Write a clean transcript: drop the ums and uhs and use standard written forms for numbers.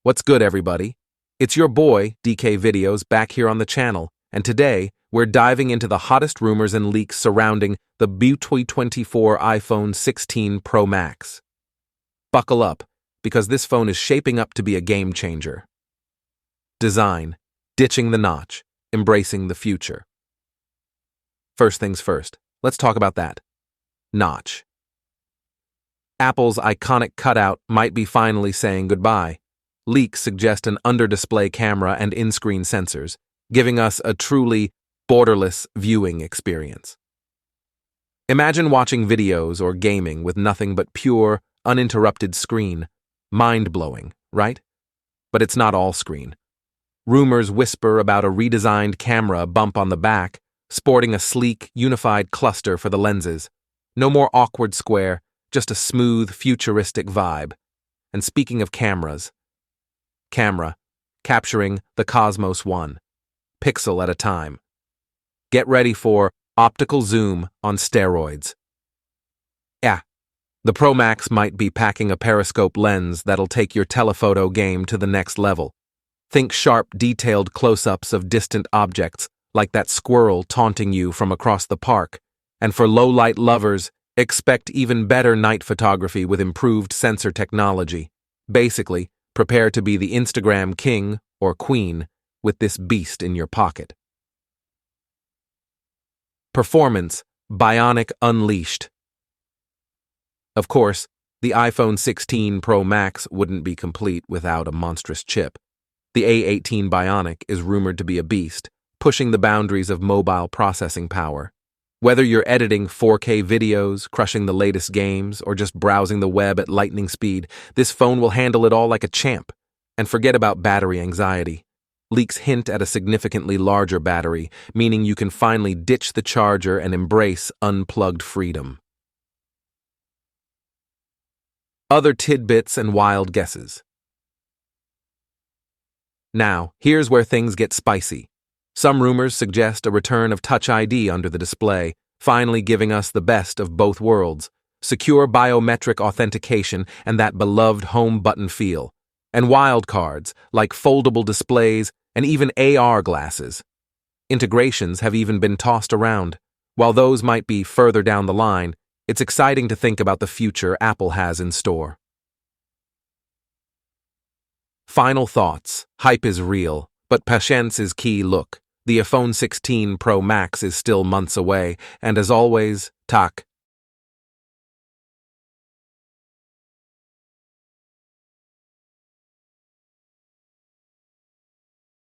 What's good, everybody? It's your boy, DK Videos, back here on the channel, and today we're diving into the hottest rumors and leaks surrounding the beautiful 24 iPhone 16 Pro Max. Buckle up, because this phone is shaping up to be a game changer. Design, ditching the notch, embracing the future. First things first, let's talk about that notch. Apple's iconic cutout might be finally saying goodbye. Leaks suggest an under-display camera and in-screen sensors, giving us a truly borderless viewing experience. Imagine watching videos or gaming with nothing but pure, uninterrupted screen. Mind-blowing, right? But it's not all screen. Rumors whisper about a redesigned camera bump on the back, sporting a sleek, unified cluster for the lenses. No more awkward square, just a smooth, futuristic vibe. And speaking of cameras, camera, capturing the Cosmos One, pixel at a time. Get ready for optical zoom on steroids. Yeah, the Pro Max might be packing a periscope lens that'll take your telephoto game to the next level. Think sharp, detailed close-ups of distant objects, like that squirrel taunting you from across the park. And for low-light lovers, expect even better night photography with improved sensor technology. Basically, prepare to be the Instagram king or queen with this beast in your pocket. Performance, bionic unleashed. Of course, the iPhone 16 Pro Max wouldn't be complete without a monstrous chip. The A18 Bionic is rumored to be a beast, pushing the boundaries of mobile processing power. Whether you're editing 4K videos, crushing the latest games, or just browsing the web at lightning speed, this phone will handle it all like a champ. And forget about battery anxiety. Leaks hint at a significantly larger battery, meaning you can finally ditch the charger and embrace unplugged freedom. Other tidbits and wild guesses. Now, here's where things get spicy. Some rumors suggest a return of Touch ID under the display, finally giving us the best of both worlds, secure biometric authentication and that beloved home button feel, and wildcards like foldable displays and even AR glasses. Integrations have even been tossed around. While those might be further down the line, it's exciting to think about the future Apple has in store. Final thoughts. Hype is real, but patience is key. Look, the iPhone 16 Pro Max is still months away, and as always, tak.